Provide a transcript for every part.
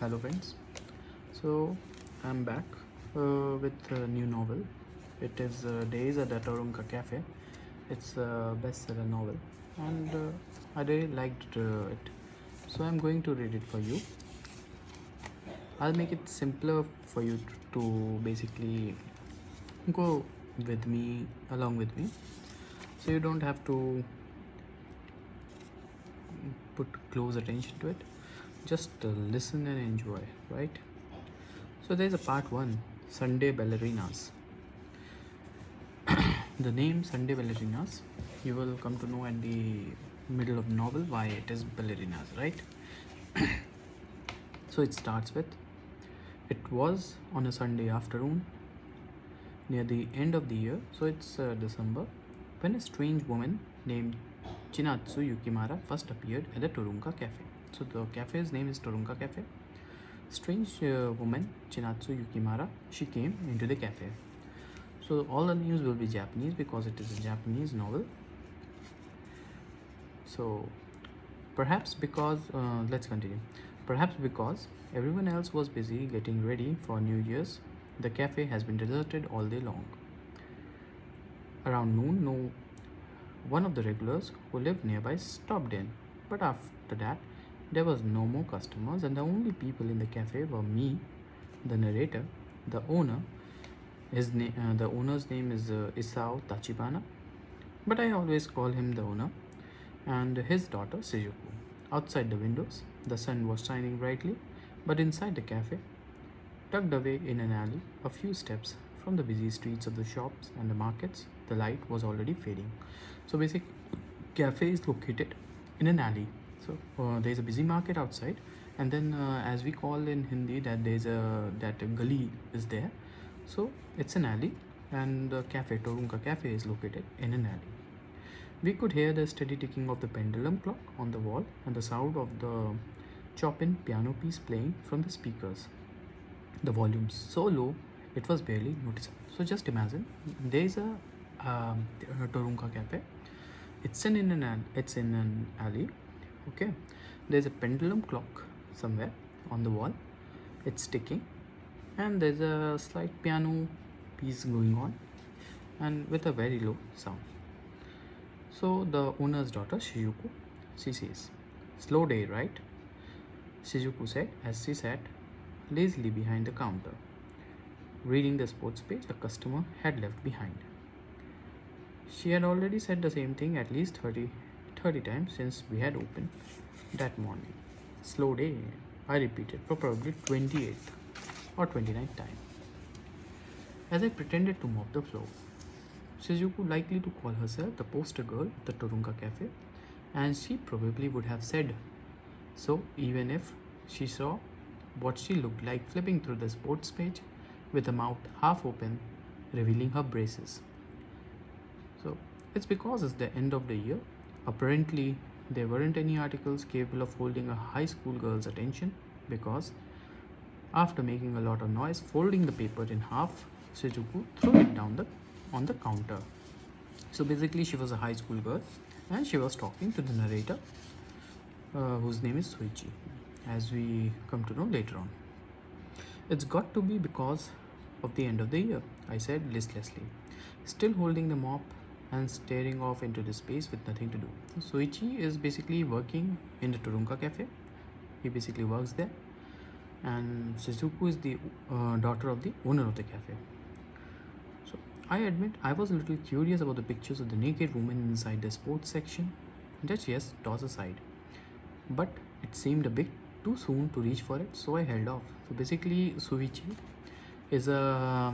Hello friends. So I'm back with a new novel. It is Days at the Torunka Cafe. It's a bestseller novel, and I really liked it. So I'm going to read it for you. I'll make it simpler for you to basically go with me, along with me, so you don't have to put close attention to it. Just listen and enjoy, right? So there's a part one, Sunday Ballerinas. The name Sunday Ballerinas, you will come to know at the middle of the novel why it is ballerinas, right? So it starts with, it was on a Sunday afternoon near the end of the year, so it's December, when a strange woman named Chinatsu Yukimara first appeared at the Torunka Cafe. So the cafe's name is Torunka Cafe. Strange woman Chinatsu Yukimara, she came into the cafe. So all the names will be Japanese because it is a Japanese novel. So perhaps because let's continue. Perhaps because everyone else was busy getting ready for New Year's, the cafe has been deserted all day long. Around noon, no one of the regulars who lived nearby stopped in, but after that, there was no more customers, and the only people in the cafe were me, the narrator, the owner. The owner's name is Isao Tachibana, but I always call him the owner, and his daughter Shizuku. Outside the windows, the sun was shining brightly, but inside the cafe, tucked away in an alley, a few steps from the busy streets of the shops and the markets, the light was already fading. So basic cafe is located in an alley. So there is a busy market outside, and then as we call in Hindi that there is that gully is there. So it's an alley, and the cafe Torunka Cafe is located in an alley. We could hear the steady ticking of the pendulum clock on the wall and the sound of the Chopin piano piece playing from the speakers. The volume so low it was barely noticeable. So just imagine there is a Torunka Cafe. It's in an alley. Okay, there's a pendulum clock somewhere on the wall. It's ticking, and there's a slight piano piece going on, and with a very low sound. So the owner's daughter Shizuku, she says, "Slow day, right?" Shizuku said as she sat lazily behind the counter, reading the sports page a customer had left behind. She had already said the same thing at least 30 times since we had opened that morning. Slow day, I repeated for probably 28th or 29th time. As I pretended to mop the floor, Shizuku likely to call herself the poster girl of the Torunka Cafe, and she probably would have said so even if she saw what she looked like flipping through the sports page with a mouth half open, revealing her braces. So it's because it's the end of the year. Apparently, there weren't any articles capable of holding a high school girl's attention because, after making a lot of noise folding the paper in half, Shizuku threw it down on the counter. So basically, she was a high school girl, and she was talking to the narrator, whose name is Suichi, as we come to know later on. It's got to be because of the end of the year, I said listlessly, still holding the mop and staring off into the space with nothing to do. So Soichi is basically working in the Torunka Cafe. He basically works there, and Shizuku is the daughter of the owner of the cafe. So I admit I was a little curious about the pictures of the naked woman inside the sports section. That yes, toss aside, but it seemed a bit too soon to reach for it, so I held off. So basically, Suichi is a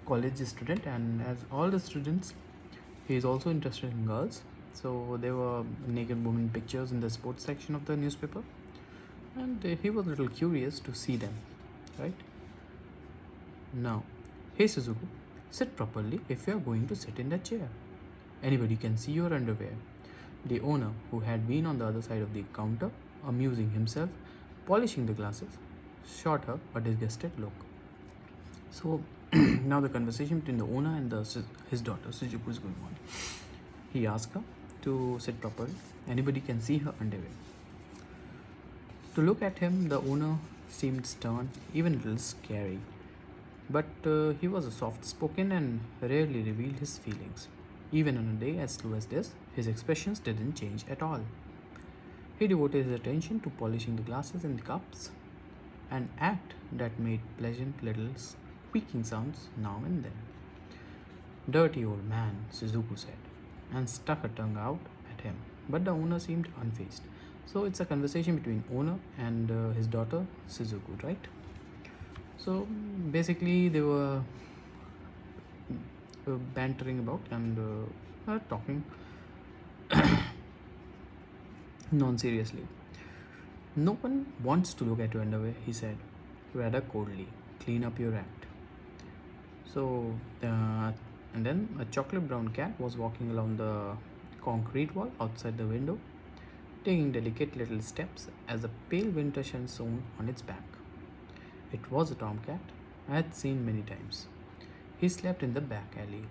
college student, and as all the students, he is also interested in girls. So there were naked women pictures in the sports section of the newspaper, and he was a little curious to see them, right? Now, hey Suzuku, sit properly if you are going to sit in that chair. Anybody can see your underwear. The owner, who had been on the other side of the counter, amusing himself, polishing the glasses, shot her a disgusted look. So now the conversation between the owner and his daughter Shizuku is going on. He asked her to sit properly. Anybody can see her underwear. To look at him, the owner seemed stern, even a little scary. But he was soft spoken and rarely revealed his feelings. Even on a day as slow as this, his expressions didn't change at all. He devoted his attention to polishing the glasses and the cups, an act that made pleasant little squeaking sounds now and then. Dirty old man, Suzuku said, and stuck her tongue out at him. But the owner seemed unfazed. So it's a conversation between owner and his daughter, Suzuku, right? So basically, they were bantering about and talking non-seriously. No one wants to look at your underwear, he said, rather coldly. Clean up your act. So, and then a chocolate brown cat was walking along the concrete wall outside the window, taking delicate little steps as a pale winter sun shone on its back. It was a tomcat I had seen many times. He slept in the back alley.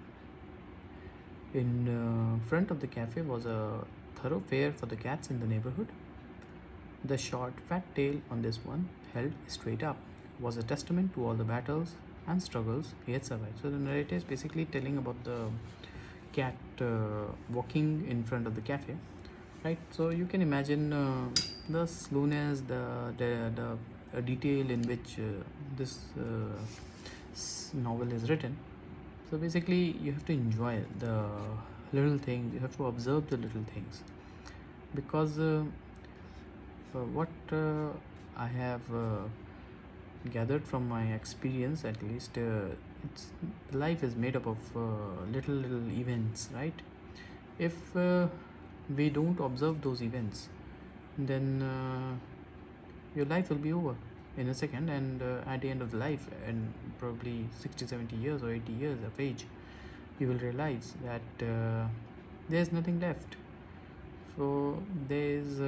In front of the cafe was a thoroughfare for the cats in the neighborhood. The short, fat tail on this one, held straight up, was a testament to all the battles and struggles he had survived. So the narrator is basically telling about the cat walking in front of the cafe, right? So you can imagine the slowness, the detail in which this novel is written. So basically, you have to enjoy the little things. You have to observe the little things, because what I have gathered from my experience, at least, it's life is made up of little events, right? If we don't observe those events, then your life will be over in a second, and at the end of the life, and probably 60, 70 years or 80 years of age, you will realize that there's nothing left. So there's